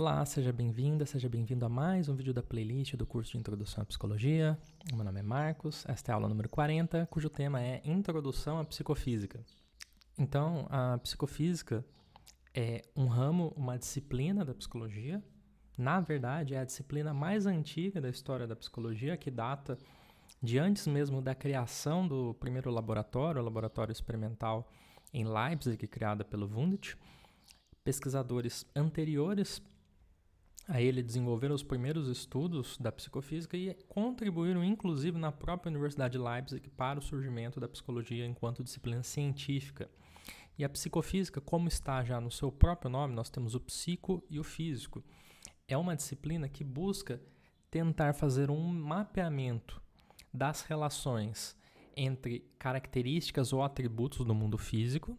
Olá, seja bem-vinda, seja bem-vindo a mais um vídeo da playlist do curso de Introdução à Psicologia. Meu nome é Marcos, esta é a aula número 40, cujo tema é Introdução à Psicofísica. Então, a psicofísica é um ramo, uma disciplina da psicologia. Na verdade, é a disciplina mais antiga da história da psicologia, que data de antes mesmo da criação do primeiro laboratório, o laboratório experimental em Leipzig, criada pelo Wundt. Pesquisadores anteriores a ele desenvolveram os primeiros estudos da psicofísica e contribuíram, inclusive, na própria Universidade de Leipzig para o surgimento da psicologia enquanto disciplina científica. E a psicofísica, como está já no seu próprio nome, nós temos o psico e o físico. É uma disciplina que busca tentar fazer um mapeamento das relações entre características ou atributos do mundo físico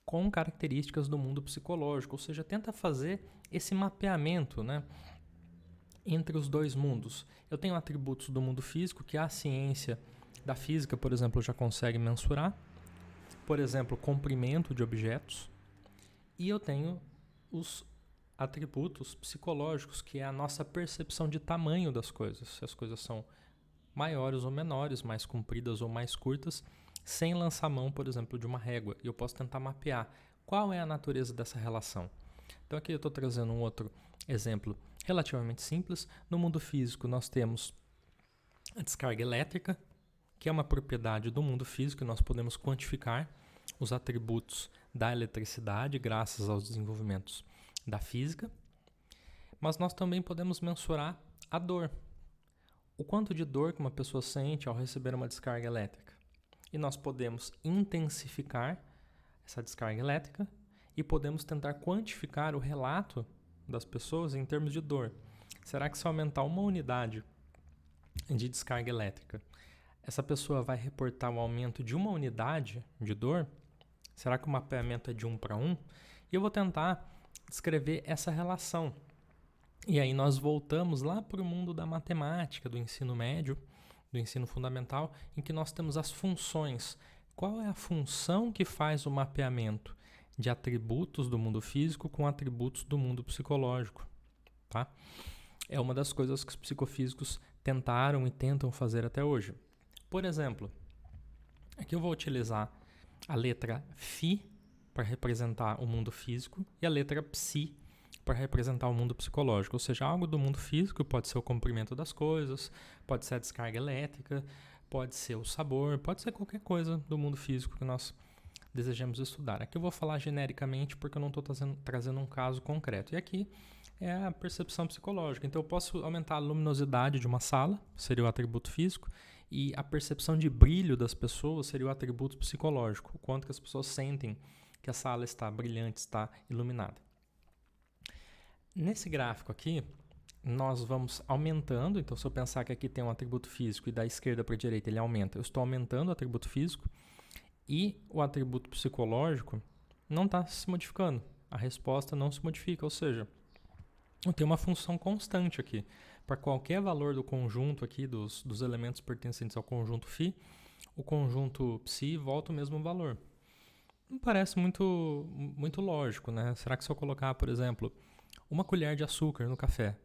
com características do mundo psicológico, ou seja, tenta fazer esse mapeamento, entre os dois mundos. Eu tenho atributos do mundo físico que a ciência da física, por exemplo, já consegue mensurar, por exemplo, comprimento de objetos, e eu tenho os atributos psicológicos, que é a nossa percepção de tamanho das coisas, se as coisas são maiores ou menores, mais compridas ou mais curtas, sem lançar mão, por exemplo, de uma régua. E eu posso tentar mapear qual é a natureza dessa relação. Então aqui eu estou trazendo um outro exemplo relativamente simples. No mundo físico nós temos a descarga elétrica, que é uma propriedade do mundo físico e nós podemos quantificar os atributos da eletricidade graças aos desenvolvimentos da física. Mas nós também podemos mensurar a dor. O quanto de dor que uma pessoa sente ao receber uma descarga elétrica. E nós podemos intensificar essa descarga elétrica e podemos tentar quantificar o relato das pessoas em termos de dor. Será que se aumentar uma unidade de descarga elétrica, essa pessoa vai reportar um aumento de uma unidade de dor? Será que o mapeamento é de 1 para 1? E eu vou tentar descrever essa relação. E aí nós voltamos lá para o mundo da matemática, do ensino médio, do ensino fundamental, em que nós temos as funções. Qual é a função que faz o mapeamento de atributos do mundo físico com atributos do mundo psicológico? Tá? É uma das coisas que os psicofísicos tentaram e tentam fazer até hoje. Por exemplo, aqui eu vou utilizar a letra Φ para representar o mundo físico e a letra Psi para representar o mundo psicológico, ou seja, algo do mundo físico pode ser o comprimento das coisas, pode ser a descarga elétrica, pode ser o sabor, pode ser qualquer coisa do mundo físico que nós desejamos estudar. Aqui eu vou falar genericamente porque eu não estou trazendo um caso concreto. E aqui é a percepção psicológica. Então eu posso aumentar a luminosidade de uma sala, seria o atributo físico, e a percepção de brilho das pessoas seria o atributo psicológico, o quanto que as pessoas sentem que a sala está brilhante, está iluminada. Nesse gráfico aqui, nós vamos aumentando. Então, se eu pensar que aqui tem um atributo físico e da esquerda para a direita ele aumenta, eu estou aumentando o atributo físico e o atributo psicológico não está se modificando. A resposta não se modifica, ou seja, eu tenho uma função constante aqui. Para qualquer valor do conjunto aqui, dos elementos pertencentes ao conjunto Φ, o conjunto Psi volta o mesmo valor. Não parece muito lógico, né? Será que se eu colocar, por exemplo, uma colher de açúcar no café,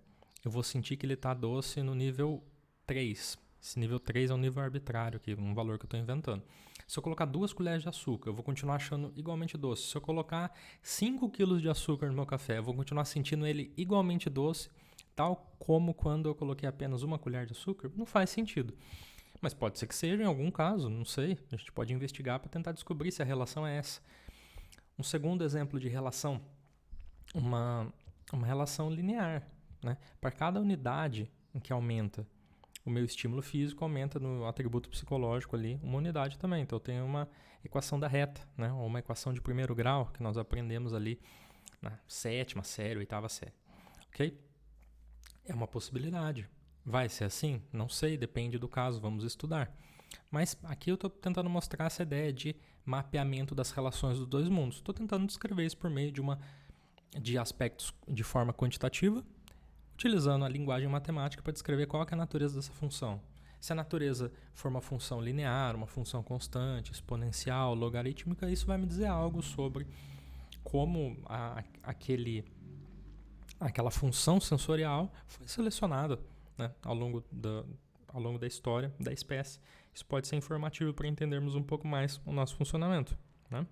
eu vou sentir que ele está doce no nível 3. Esse nível 3 é um nível arbitrário aqui, um valor que eu estou inventando. Se eu colocar 2 colheres de açúcar, eu vou continuar achando igualmente doce. Se eu colocar 5 quilos de açúcar no meu café, eu vou continuar sentindo ele igualmente doce, tal como quando eu coloquei apenas uma colher de açúcar. Não faz sentido. Mas pode ser que seja em algum caso, não sei. A gente pode investigar para tentar descobrir se a relação é essa. Um segundo exemplo de relação, uma relação linear, né? Para cada unidade em que aumenta o meu estímulo físico, aumenta no atributo psicológico ali uma unidade também. Então eu tenho uma equação da reta, né? Ou uma equação de primeiro grau que nós aprendemos ali na 7ª série, 8ª série. Ok? É uma possibilidade. Vai ser assim? Não sei, depende do caso, vamos estudar. Mas aqui eu estou tentando mostrar essa ideia de mapeamento das relações dos dois mundos. Estou tentando descrever isso por meio de aspectos de forma quantitativa, utilizando a linguagem matemática para descrever qual é a natureza dessa função. Se a natureza for uma função linear, uma função constante, exponencial, logarítmica, isso vai me dizer algo sobre como aquele aquela função sensorial foi selecionada, né, ao longo da história da espécie. Isso pode ser informativo para entendermos um pouco mais o nosso funcionamento, né?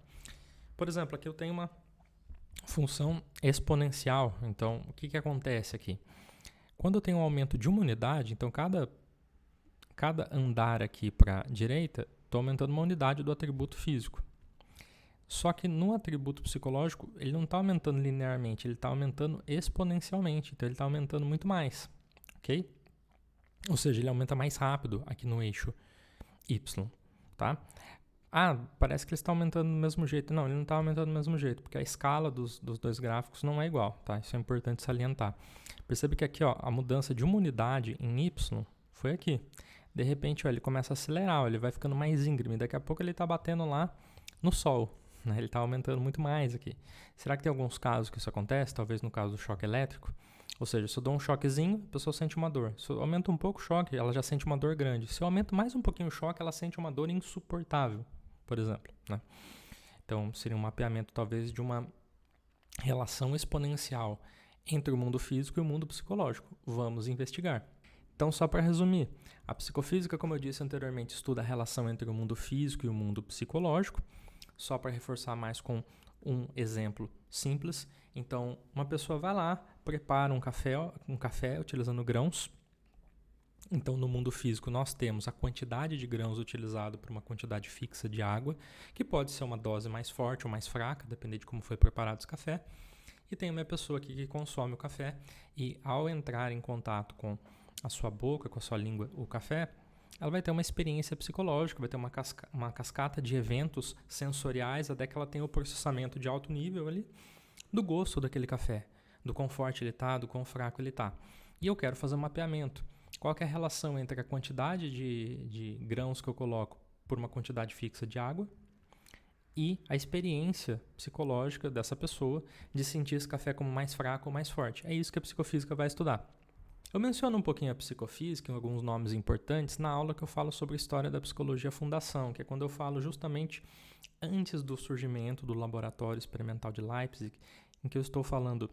Por exemplo, aqui eu tenho uma função exponencial. Então, o que acontece aqui? Quando eu tenho um aumento de uma unidade, então cada andar aqui para a direita, estou aumentando uma unidade do atributo físico. Só que no atributo psicológico, ele não está aumentando linearmente, ele está aumentando exponencialmente. Então, ele está aumentando muito mais, ok? Ou seja, ele aumenta mais rápido aqui no eixo Y, tá? Parece que ele está aumentando do mesmo jeito. Não, ele não está aumentando do mesmo jeito, porque a escala dos dois gráficos não é igual, tá? Isso é importante salientar. Percebe que aqui, ó, a mudança de uma unidade em Y foi aqui. De repente, ó, ele começa a acelerar, ó, ele vai ficando mais íngreme. Daqui a pouco ele está batendo lá no Sol, né? Ele está aumentando muito mais aqui. Será que tem alguns casos que isso acontece? Talvez no caso do choque elétrico. Ou seja, se eu dou um choquezinho, a pessoa sente uma dor. Se eu aumento um pouco o choque, ela já sente uma dor grande. Se eu aumento mais um pouquinho o choque, ela sente uma dor insuportável, por exemplo, né? Então, seria um mapeamento, talvez, de uma relação exponencial entre o mundo físico e o mundo psicológico. Vamos investigar. Então, só para resumir, a psicofísica, como eu disse anteriormente, estuda a relação entre o mundo físico e o mundo psicológico. Só para reforçar mais com um exemplo simples. Então, uma pessoa vai lá, prepara um café utilizando grãos. Então, no mundo físico, nós temos a quantidade de grãos utilizado por uma quantidade fixa de água, que pode ser uma dose mais forte ou mais fraca, dependendo de como foi preparado esse café. E tem uma pessoa aqui que consome o café e, ao entrar em contato com a sua boca, com a sua língua, o café, ela vai ter uma experiência psicológica, vai ter uma cascata de eventos sensoriais até que ela tenha o processamento de alto nível ali do gosto daquele café, do quão forte ele está, do quão fraco ele está. E eu quero fazer um mapeamento. Qual que é a relação entre a quantidade de grãos que eu coloco por uma quantidade fixa de água e a experiência psicológica dessa pessoa de sentir esse café como mais fraco ou mais forte? É isso que a psicofísica vai estudar. Eu menciono um pouquinho a psicofísica, alguns nomes importantes, na aula que eu falo sobre a história da psicologia fundação, que é quando eu falo justamente antes do surgimento do laboratório experimental de Leipzig, em que eu estou falando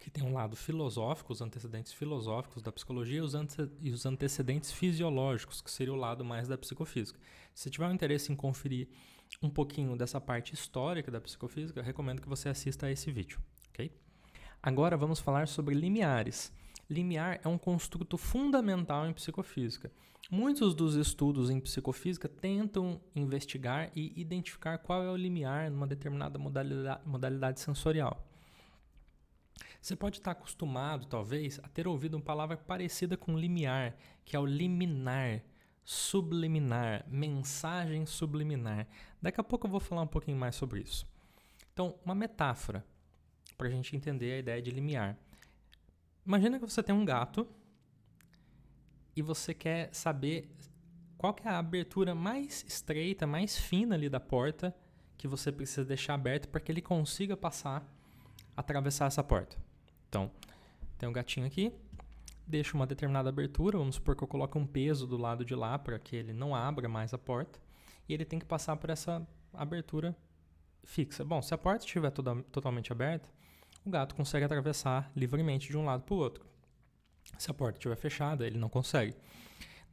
que tem um lado filosófico, os antecedentes filosóficos da psicologia e os antecedentes fisiológicos, que seria o lado mais da psicofísica. Se tiver um interesse em conferir um pouquinho dessa parte histórica da psicofísica, eu recomendo que você assista a esse vídeo, ok? Agora vamos falar sobre limiares. Limiar é um construto fundamental em psicofísica. Muitos dos estudos em psicofísica tentam investigar e identificar qual é o limiar numa determinada modalidade sensorial. Você pode estar acostumado, talvez, a ter ouvido uma palavra parecida com limiar, que é o liminar, subliminar, mensagem subliminar. Daqui a pouco eu vou falar um pouquinho mais sobre isso. Então, uma metáfora para a gente entender a ideia de limiar. Imagina que você tem um gato e você quer saber qual que é a abertura mais estreita, mais fina ali da porta que você precisa deixar aberta para que ele consiga atravessar essa porta. Então, tem um gatinho aqui, deixo uma determinada abertura, vamos supor que eu coloque um peso do lado de lá para que ele não abra mais a porta e ele tem que passar por essa abertura fixa. Bom, se a porta estiver totalmente aberta, o gato consegue atravessar livremente de um lado para o outro. Se a porta estiver fechada, ele não consegue.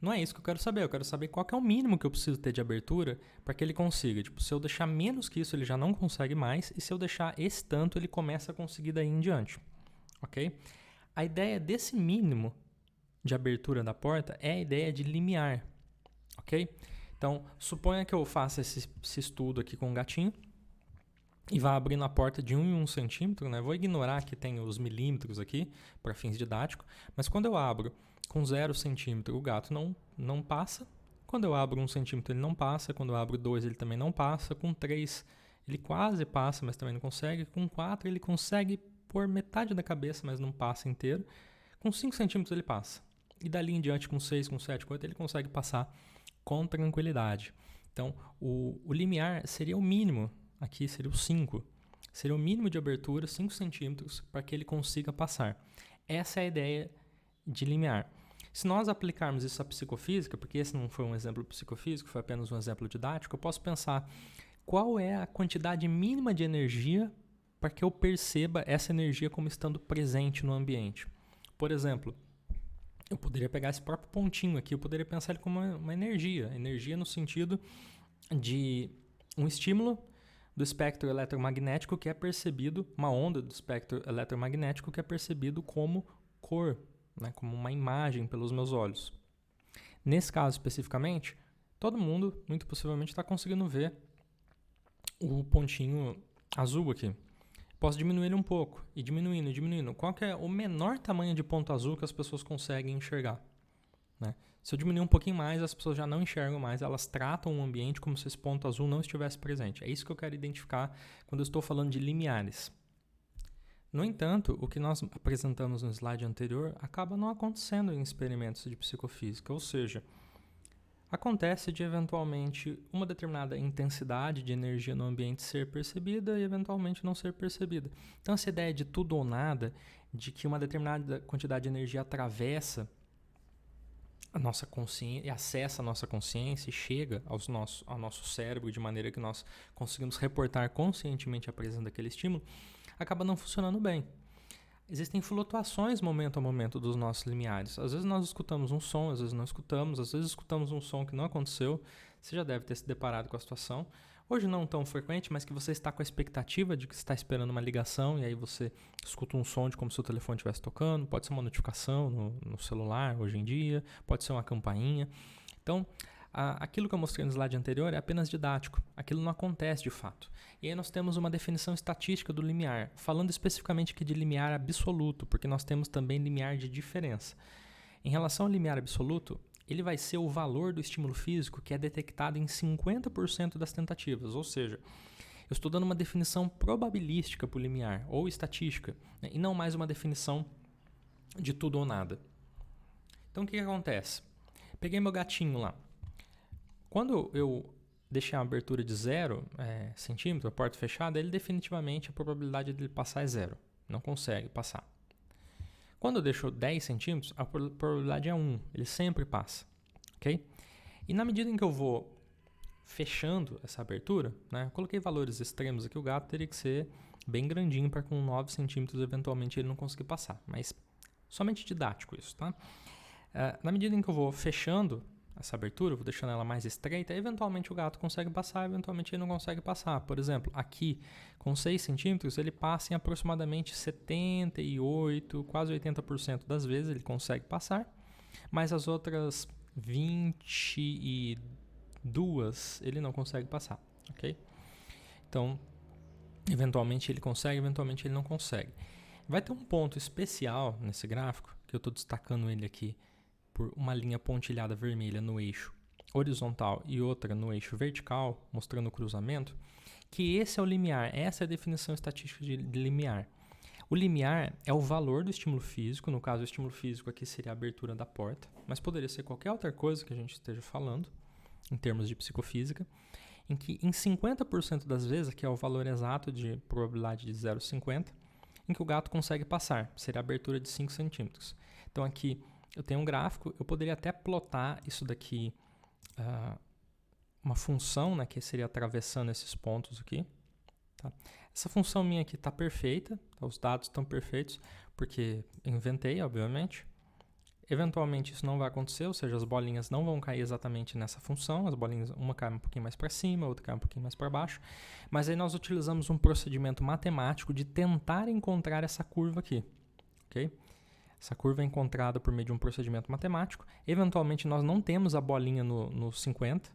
Não é isso que eu quero saber. Eu quero saber qual que é o mínimo que eu preciso ter de abertura para que ele consiga. Tipo, se eu deixar menos que isso, ele já não consegue mais. E se eu deixar esse tanto, ele começa a conseguir daí em diante. Ok? A ideia desse mínimo de abertura da porta é a ideia de limiar. Ok? Então, suponha que eu faça esse estudo aqui com um gatinho. E vai abrindo a porta de 1 em 1 centímetro, né? Vou ignorar que tem os milímetros aqui, para fins didáticos, mas quando eu abro com 0 centímetro, o gato não passa. Quando eu abro 1 centímetro, ele não passa. Quando eu abro 2, ele também não passa. Com 3, ele quase passa, mas também não consegue. Com 4, ele consegue por metade da cabeça, mas não passa inteiro. Com 5 centímetros, ele passa. E dali em diante, com 6, com 7, com 8, ele consegue passar com tranquilidade. Então, o limiar seria o mínimo. Aqui seria o 5. Seria o mínimo de abertura, 5 centímetros, para que ele consiga passar. Essa é a ideia de limiar. Se nós aplicarmos isso à psicofísica, porque esse não foi um exemplo psicofísico, foi apenas um exemplo didático, eu posso pensar qual é a quantidade mínima de energia para que eu perceba essa energia como estando presente no ambiente. Por exemplo, eu poderia pegar esse próprio pontinho aqui, eu poderia pensar ele como uma energia. Energia no sentido de um estímulo do espectro eletromagnético que é percebido, uma onda do espectro eletromagnético que é percebido como cor, né, como uma imagem pelos meus olhos. Nesse caso especificamente, todo mundo, muito possivelmente, está conseguindo ver o pontinho azul aqui. Posso diminuir ele um pouco, e diminuindo. Qual que é o menor tamanho de ponto azul que as pessoas conseguem enxergar? Né? Se eu diminuir um pouquinho mais, as pessoas já não enxergam mais, elas tratam o ambiente como se esse ponto azul não estivesse presente. É isso que eu quero identificar quando eu estou falando de limiares. No entanto, o que nós apresentamos no slide anterior acaba não acontecendo em experimentos de psicofísica, ou seja, acontece de eventualmente uma determinada intensidade de energia no ambiente ser percebida e eventualmente não ser percebida. Então essa ideia de tudo ou nada, de que uma determinada quantidade de energia atravessa a nossa consciência e acessa a nossa consciência e chega ao nosso cérebro de maneira que nós conseguimos reportar conscientemente a presença daquele estímulo, acaba não funcionando bem. Existem flutuações momento a momento dos nossos limiares. Às vezes nós escutamos um som, às vezes não escutamos, às vezes escutamos um som que não aconteceu. Você já deve ter se deparado com a situação. Hoje não tão frequente, mas que você está com a expectativa de que você está esperando uma ligação e aí você escuta um som de como se o telefone estivesse tocando. Pode ser uma notificação no celular hoje em dia, pode ser uma campainha. Então, aquilo que eu mostrei no slide anterior é apenas didático. Aquilo não acontece de fato. E aí nós temos uma definição estatística do limiar, falando especificamente aqui de limiar absoluto, porque nós temos também limiar de diferença. Em relação ao limiar absoluto, ele vai ser o valor do estímulo físico que é detectado em 50% das tentativas, ou seja, eu estou dando uma definição probabilística para o limiar, ou estatística, né, e não mais uma definição de tudo ou nada. Então o que acontece? Peguei meu gatinho lá. Quando eu deixei a abertura de 0 centímetro, a porta fechada, ele definitivamente, a probabilidade dele passar é 0. Não consegue passar. Quando eu deixo 10 centímetros, a probabilidade é 1. Ele sempre passa. Okay? E na medida em que eu vou fechando essa abertura, né, coloquei valores extremos aqui, o gato teria que ser bem grandinho para com 9 centímetros eventualmente ele não conseguir passar. Mas somente didático isso. Tá? Na medida em que eu vou fechando essa abertura, vou deixando ela mais estreita, eventualmente o gato consegue passar, eventualmente ele não consegue passar. Por exemplo, aqui com 6 centímetros ele passa em aproximadamente 78, quase 80% das vezes ele consegue passar, mas as outras 22 ele não consegue passar, ok? Então, eventualmente ele consegue, eventualmente ele não consegue. Vai ter um ponto especial nesse gráfico, que eu estou destacando ele aqui, por uma linha pontilhada vermelha no eixo horizontal e outra no eixo vertical, mostrando o cruzamento, que esse é o limiar, essa é a definição estatística de limiar. O limiar é o valor do estímulo físico, no caso o estímulo físico aqui seria a abertura da porta, mas poderia ser qualquer outra coisa que a gente esteja falando, em termos de psicofísica, em que em 50% das vezes, que é o valor exato de probabilidade de 0,50, em que o gato consegue passar, seria a abertura de 5 centímetros. Então aqui eu tenho um gráfico, eu poderia até plotar isso daqui, uma função, né, que seria atravessando esses pontos aqui. Tá? Essa função minha aqui está perfeita, tá? Os dados estão perfeitos, porque eu inventei, obviamente. Eventualmente isso não vai acontecer, ou seja, as bolinhas não vão cair exatamente nessa função, as bolinhas, uma cai um pouquinho mais para cima, a outra cai um pouquinho mais para baixo, mas aí nós utilizamos um procedimento matemático de tentar encontrar essa curva aqui, ok? Essa curva é encontrada por meio de um procedimento matemático. Eventualmente, nós não temos a bolinha no 50.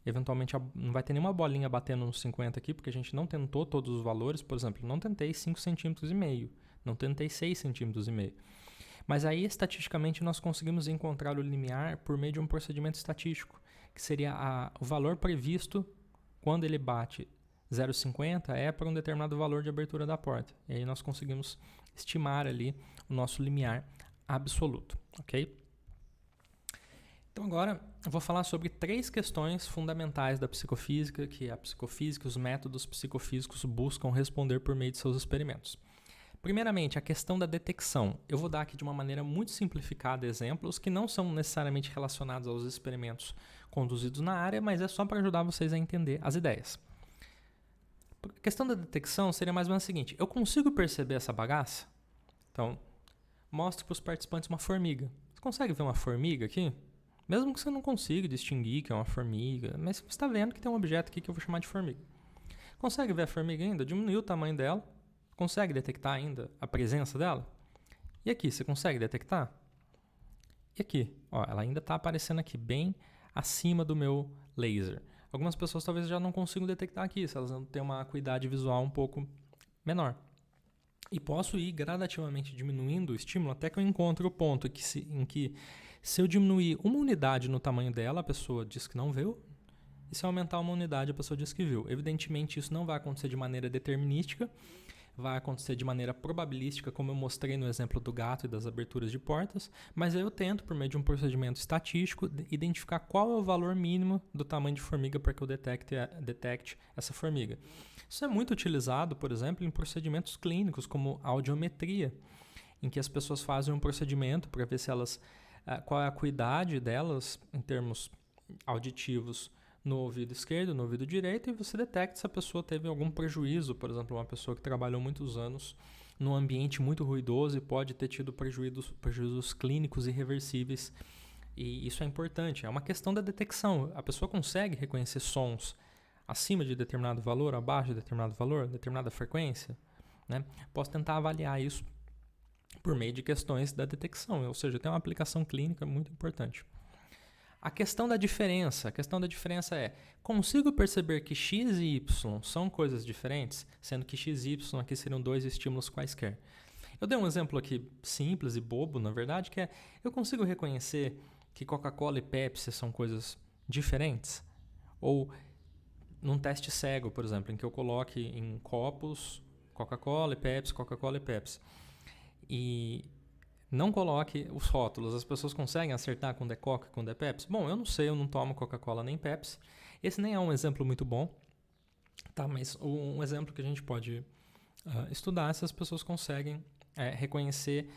Eventualmente, não vai ter nenhuma bolinha batendo no 50 aqui, porque a gente não tentou todos os valores. Por exemplo, não tentei 5,5 centímetros, não tentei 6,5 centímetros. Mas aí, estatisticamente, nós conseguimos encontrar o limiar por meio de um procedimento estatístico, que seria o valor previsto quando ele bate 0,50 é para um determinado valor de abertura da porta. E aí nós conseguimos estimar ali o nosso limiar absoluto, ok? Então agora eu vou falar sobre 3 questões fundamentais da psicofísica, que a psicofísica e os métodos psicofísicos buscam responder por meio de seus experimentos. Primeiramente, a questão da detecção. Eu vou dar aqui de uma maneira muito simplificada exemplos que não são necessariamente relacionados aos experimentos conduzidos na área, mas é só para ajudar vocês a entender as ideias. A questão da detecção seria mais ou menos a seguinte: eu consigo perceber essa bagaça? Então, mostre para os participantes uma formiga. Você consegue ver uma formiga aqui? Mesmo que você não consiga distinguir que é uma formiga, mas você está vendo que tem um objeto aqui que eu vou chamar de formiga. Consegue ver a formiga ainda? Diminuiu o tamanho dela. Consegue detectar ainda a presença dela? E aqui, você consegue detectar? E aqui, ó, ela ainda está aparecendo aqui, bem acima do meu laser. Algumas pessoas talvez já não consigam detectar aqui, se elas não têm uma acuidade visual um pouco menor. E posso ir gradativamente diminuindo o estímulo até que eu encontre o ponto em que se eu diminuir uma unidade no tamanho dela, a pessoa diz que não viu. E se eu aumentar uma unidade, a pessoa diz que viu. Evidentemente, isso não vai acontecer de maneira determinística, vai acontecer de maneira probabilística, como eu mostrei no exemplo do gato e das aberturas de portas, mas aí eu tento, por meio de um procedimento estatístico, identificar qual é o valor mínimo do tamanho de formiga para que eu detecte essa formiga. Isso é muito utilizado, por exemplo, em procedimentos clínicos, como audiometria, em que as pessoas fazem um procedimento para ver se elas, qual é a acuidade delas em termos auditivos no ouvido esquerdo, no ouvido direito, e você detecta se a pessoa teve algum prejuízo. Por exemplo, uma pessoa que trabalhou muitos anos num ambiente muito ruidoso e pode ter tido prejuízos clínicos irreversíveis. E isso é importante. É uma questão da detecção. A pessoa consegue reconhecer sons acima de determinado valor, abaixo de determinado valor, determinada frequência, né? Posso tentar avaliar isso por meio de questões da detecção, ou seja, tem uma aplicação clínica muito importante. A questão da diferença é, consigo perceber que x e y são coisas diferentes, sendo que x e y aqui seriam dois estímulos quaisquer. Eu dei um exemplo aqui simples e bobo, na verdade, que é, eu consigo reconhecer que Coca-Cola e Pepsi são coisas diferentes? Ou num teste cego, por exemplo, em que eu coloque em copos Coca-Cola e Pepsi, e não coloque os rótulos. As pessoas conseguem acertar com The Coca e com The Pepsi? Bom, eu não sei, eu não tomo Coca-Cola nem Pepsi. Esse nem é um exemplo muito bom, tá? Mas um exemplo que a gente pode estudar se as pessoas conseguem reconhecer.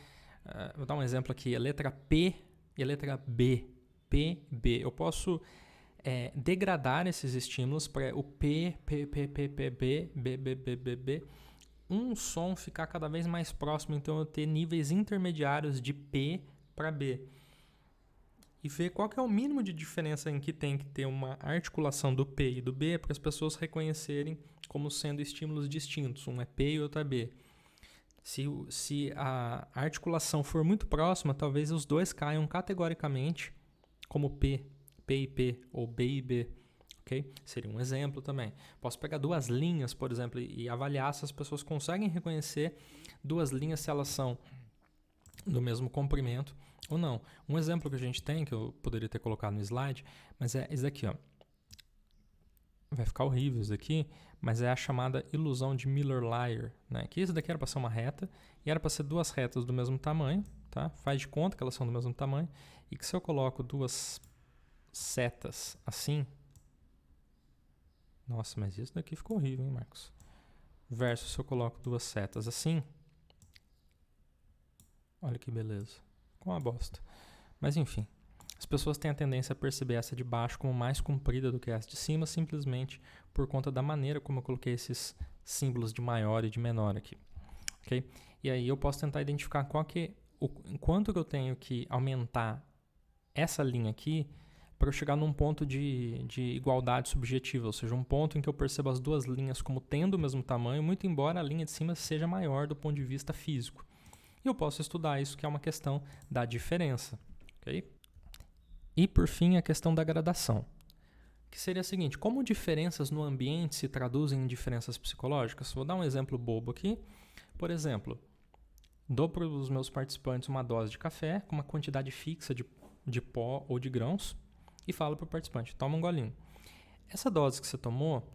Vou dar um exemplo aqui, a letra P e a letra B. P, B. Eu posso degradar esses estímulos para o P, P, P, P, P, B, B, B, B, B, B, um som ficar cada vez mais próximo, então eu ter níveis intermediários de P para B. E ver qual que é o mínimo de diferença em que tem que ter uma articulação do P e do B para as pessoas reconhecerem como sendo estímulos distintos. Um é P e outro é B. Se a articulação for muito próxima, talvez os dois caiam categoricamente como P e P, ou B e B. Okay? Seria um exemplo também. Posso pegar duas linhas, por exemplo, e avaliar se as pessoas conseguem reconhecer duas linhas, se elas são do mesmo comprimento ou não. Um exemplo que a gente tem, que eu poderia ter colocado no slide, mas é esse daqui. Ó. Vai ficar horrível isso daqui, mas é a chamada ilusão de Miller-Lyer. Né? Que isso daqui era para ser uma reta, e era para ser duas retas do mesmo tamanho. Tá? Faz de conta que elas são do mesmo tamanho, e que se eu coloco duas setas assim... Nossa, mas isso daqui ficou horrível, hein, Marcos? Versus se eu coloco duas setas assim. Olha que beleza. Com uma bosta. Mas enfim, as pessoas têm a tendência a perceber essa de baixo como mais comprida do que essa de cima, simplesmente por conta da maneira como eu coloquei esses símbolos de maior e de menor aqui. Okay? E aí eu posso tentar identificar quanto que eu tenho que aumentar essa linha aqui para eu chegar num ponto de igualdade subjetiva, ou seja, um ponto em que eu percebo as duas linhas como tendo o mesmo tamanho, muito embora a linha de cima seja maior do ponto de vista físico. E eu posso estudar isso, que é uma questão da diferença. Okay? E, por fim, a questão da gradação, que seria a seguinte: como diferenças no ambiente se traduzem em diferenças psicológicas? Vou dar um exemplo bobo aqui. Por exemplo, dou para os meus participantes uma dose de café com uma quantidade fixa de pó ou de grãos, e falo para o participante, toma um golinho. Essa dose que você tomou,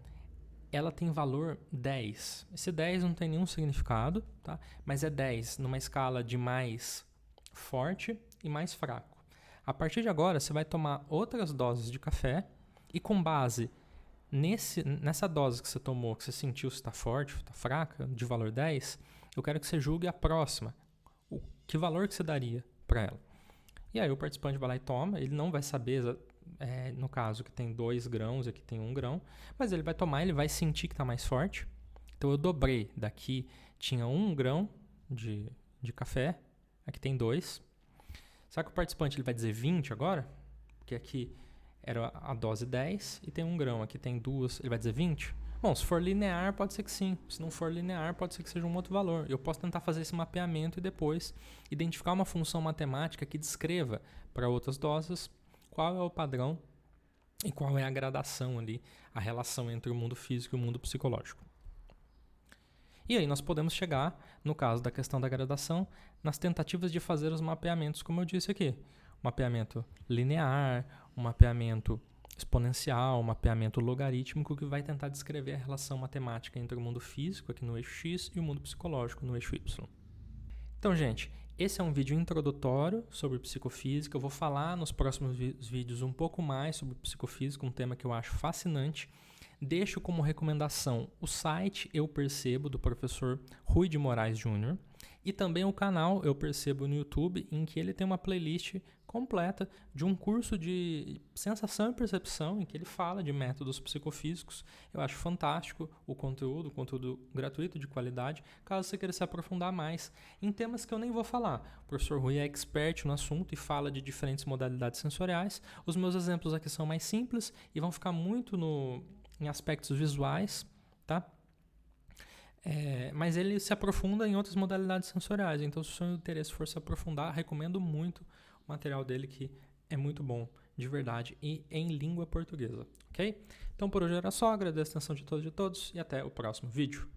ela tem valor 10. Esse 10 não tem nenhum significado, tá? Mas é 10 numa escala de mais forte e mais fraco. A partir de agora, você vai tomar outras doses de café e com base nessa dose que você tomou, que você sentiu se está forte, se está fraca, de valor 10, eu quero que você julgue a próxima. Que valor que você daria para ela? E aí o participante vai lá e toma, ele não vai saber, no caso que tem 2 grãos e aqui tem 1 grão, mas ele vai tomar, ele vai sentir que está mais forte, Então eu dobrei. Daqui tinha 1 grão de café, aqui tem 2. Será que o participante ele vai dizer 20 agora? Porque aqui era a dose 10 e tem 1 grão, aqui tem 2, ele vai dizer 20? Bom, se for linear, pode ser que sim. Se não for linear, pode ser que seja um outro valor. Eu posso tentar fazer esse mapeamento e depois identificar uma função matemática que descreva para outras doses qual é o padrão e qual é a gradação ali, a relação entre o mundo físico e o mundo psicológico. E aí nós podemos chegar, no caso da questão da gradação, nas tentativas de fazer os mapeamentos, como eu disse aqui. Mapeamento linear, um mapeamento exponencial, um mapeamento logarítmico que vai tentar descrever a relação matemática entre o mundo físico, aqui no eixo X, e o mundo psicológico, no eixo Y. Então, gente, esse é um vídeo introdutório sobre psicofísica. Eu vou falar nos próximos vídeos um pouco mais sobre psicofísica, um tema que eu acho fascinante. Deixo como recomendação o site Eu Percebo, do professor Rui de Moraes Jr., e também o canal Eu Percebo no YouTube, em que ele tem uma playlist completa de um curso de sensação e percepção, em que ele fala de métodos psicofísicos. Eu acho fantástico o conteúdo gratuito de qualidade, caso você queira se aprofundar mais em temas que eu nem vou falar. O professor Rui é expert no assunto e fala de diferentes modalidades sensoriais. Os meus exemplos aqui são mais simples e vão ficar muito em aspectos visuais, tá? Mas ele se aprofunda em outras modalidades sensoriais. Então, se o seu interesse for se aprofundar, recomendo muito o material dele, que é muito bom, de verdade, e em língua portuguesa, ok? Então, por hoje era só. Agradeço a atenção de todos e até o próximo vídeo.